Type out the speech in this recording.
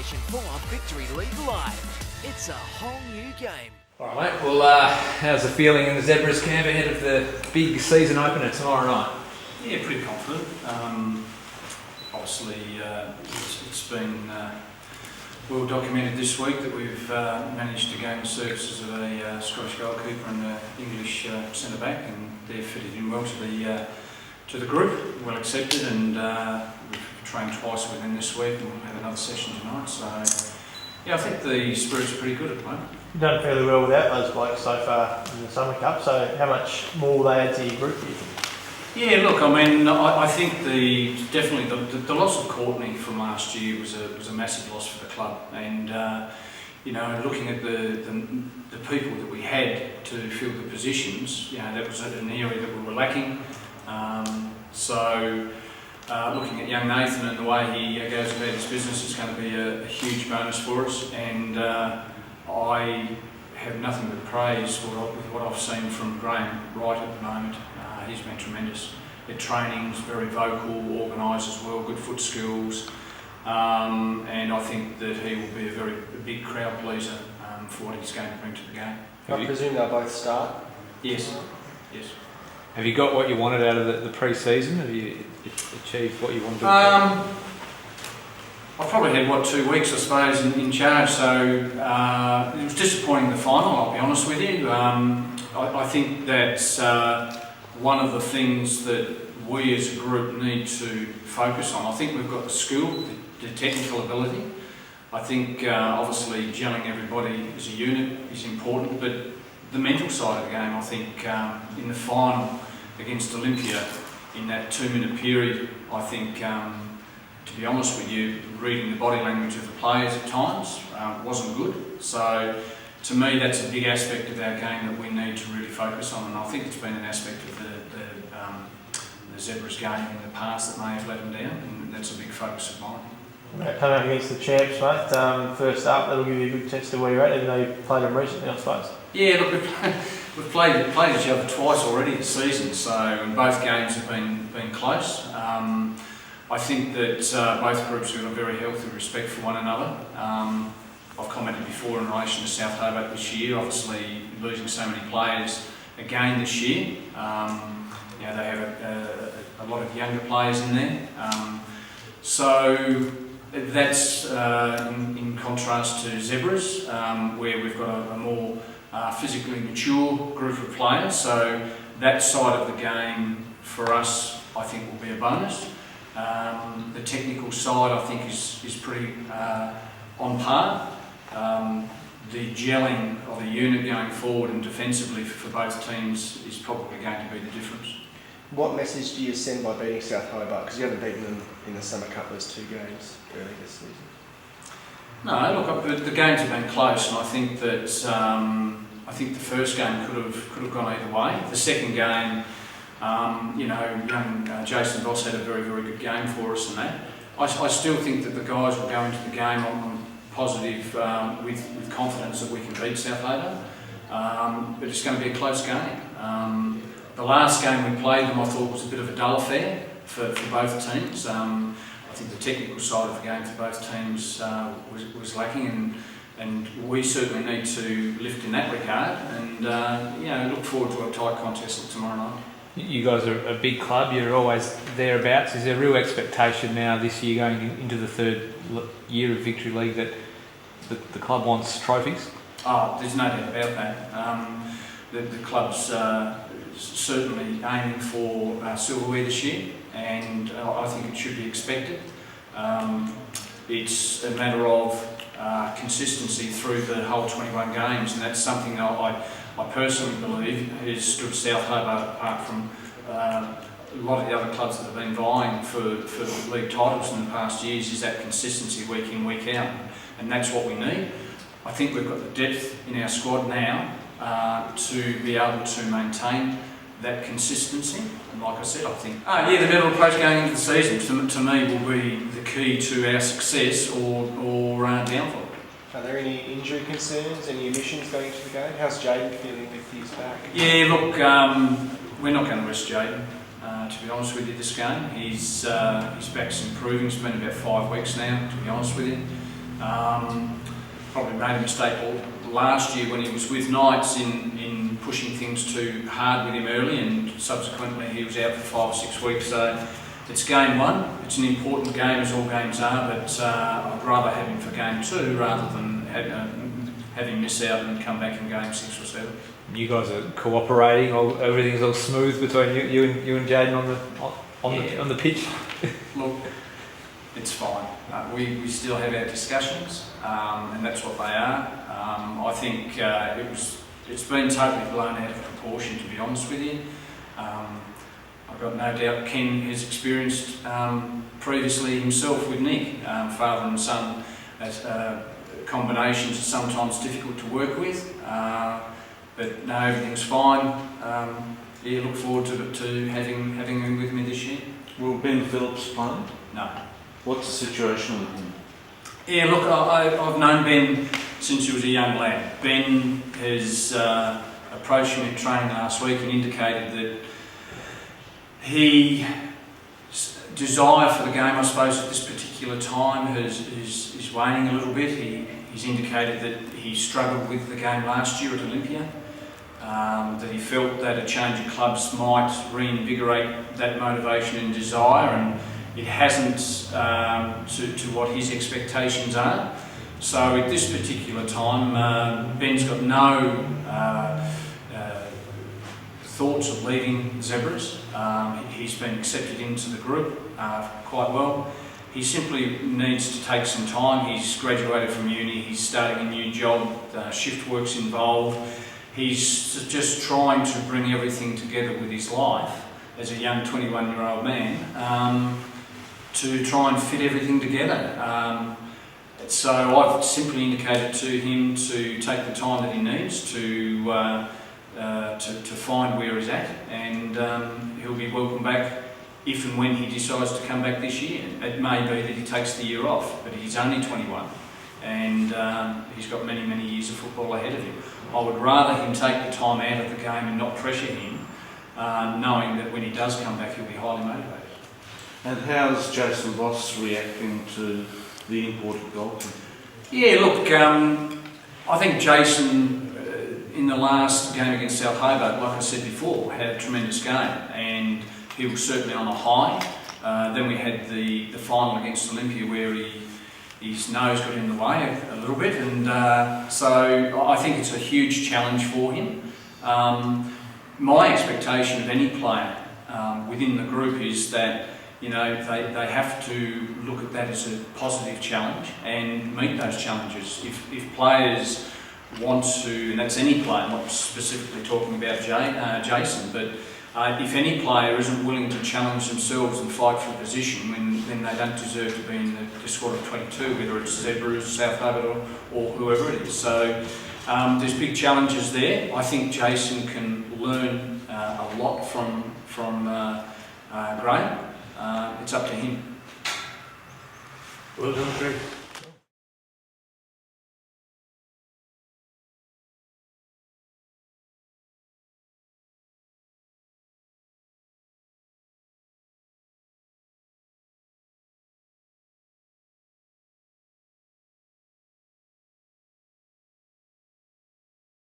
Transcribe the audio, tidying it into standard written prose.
PS4 Victory League Live. It's a whole new game. Alright mate, well how's the feeling in the Zebras camp ahead of the big season opener tomorrow night? Yeah, pretty confident. Obviously it's been well documented this week that we've managed to gain the services of a Scottish goalkeeper and an English centre back, and they're fitted in well to the group, well accepted, and we've trained twice with them this week and we'll have another session tonight. So yeah, I think the spirit's pretty good at the moment. You've done fairly well without those blokes so far in the Summer Cup, so how much more will they add to your group, do you think? Yeah, look, I mean, I think definitely the loss of Courtney from last year was a massive loss for the club, and you know, looking at the people that we had to fill the positions, you know, that was an area that we were lacking. So looking at young Nathan and the way he goes about his business is going to be a huge bonus for us, and I have nothing but praise with what I've seen from Graham Wright at the moment. He's been tremendous at trainings, very vocal, organised as well, good foot skills, and I think that he will be a big crowd pleaser for what he's going to bring to the game. I presume they'll both start? Yes, yes. Have you got what you wanted out of the pre-season? Have you achieved what you wanted? I've probably had, 2 weeks, I suppose, in charge, so it was disappointing the final, I'll be honest with you. I think that's one of the things that we as a group need to focus on. I think we've got the skill, the technical ability. I think obviously gelling everybody as a unit is important, but the mental side of the game, I think in the final against Olympia, in that 2-minute period, I think, to be honest with you, reading the body language of the players at times wasn't good. So to me, that's a big aspect of our game that we need to really focus on, and I think it's been an aspect of the Zebras game in the past that may have let them down, and that's a big focus of mine. Coming up against the champs, mate, first up, that'll give you a good test of where you're at, even though you've played them recently, I suppose. Yeah, look, we've played each other twice already this season, so and both games have been close. I think that both groups have got a very healthy respect for one another. I've commented before in relation to South Hobart this year, obviously losing so many players again this year. You know, they have a lot of younger players in there. So that's in contrast to Zebras, where we've got a more physically mature group of players. So that side of the game for us, I think, will be a bonus. The technical side, I think, is pretty on par. The gelling of the unit going forward and defensively for both teams is probably going to be the difference. What message do you send by beating South Hobart? Because you haven't beaten them in the Summer Cup, those 2 games early this season. No, look, the games have been close, and I think that the first game could have gone either way. The second game, you know, young Jason Voss had a very good game for us, and that. I still think that the guys will go into the game on positive with confidence that we can beat South Hobart, but it's going to be a close game. The last game we played them, I thought, was a bit of a dull affair for both teams. I think the technical side of the game for both teams was lacking, and we certainly need to lift in that regard, and you know, look forward to a tight contest tomorrow night. You guys are a big club, you're always thereabouts. Is there a real expectation now this year going into the 3rd year of Victory League that the club wants trophies? Oh, there's no doubt about that. The club's certainly aiming for silverware this year, and I think it should be expected. It's a matter of consistency through the whole 21 games, and that's something that I personally believe has stood South Hobart apart from a lot of the other clubs that have been vying for league titles in the past years, is that consistency week in, week out, and that's what we need. I think we've got the depth in our squad now to be able to maintain that consistency, and like I said, I think the medal approach going into the season to me will be the key to our success or downfall. Are there any injury concerns, any omissions going into the game? How's Jaden feeling if he's back? Yeah, look, we're not going to rest Jaden, to be honest with you, this game. His back's improving. It's been about 5 weeks now, to be honest with you. Probably made a mistake last year when he was with Knights in pushing things too hard with him early, and subsequently he was out for 5 or 6 weeks. So it's game 1. It's an important game, as all games are, but I'd rather have him for game 2 rather than have him miss out and come back in game 6 or 7. You guys are cooperating. Everything's all smooth between you and Jaden on the pitch. Look, it's fine. We still have our discussions, and that's what they are. I think it's been totally blown out of proportion, to be honest with you. I've got no doubt Ken has experienced previously himself with Nick, father and son, as combinations are sometimes difficult to work with. But no, everything's fine. Look forward to having him with me this year. Will Ben Phillips play? No. What's the situation with him? Yeah, look, I've known Ben since he was a young lad. Ben has approached me at training last week and indicated that his desire for the game, I suppose, at this particular time is waning a little bit. He's indicated that he struggled with the game last year at Olympia, that he felt that a change of clubs might reinvigorate that motivation and desire, and it hasn't to what his expectations are. So at this particular time, Ben's got no thoughts of leaving Zebras. He's been accepted into the group quite well. He simply needs to take some time. He's graduated from uni, he's starting a new job, shift work's involved. He's just trying to bring everything together with his life as a young 21-year-old man to try and fit everything together. So I've simply indicated to him to take the time that he needs to find where he's at, and he'll be welcome back if and when he decides to come back this year. It may be that he takes the year off, but he's only 21 and he's got many, many years of football ahead of him. I would rather him take the time out of the game and not pressure him, knowing that when he does come back he'll be highly motivated. And how's Jason Voss reacting to the imported goalkeeper? Yeah, look, I think Jason, in the last game against South Hobart, like I said before, had a tremendous game, and he was certainly on a high. Then we had the final against Olympia where his nose got in the way a little bit, and so I think it's a huge challenge for him. My expectation of any player within the group is that they have to look at that as a positive challenge and meet those challenges. If players want to, and that's any player, not specifically talking about Jason, but if any player isn't willing to challenge themselves and fight for a position, then they don't deserve to be in the squad of 22, whether it's Zebras, South Hobart or whoever it is. So there's big challenges there. I think Jason can learn a lot from Graham. It's up to him. Well done, Greg.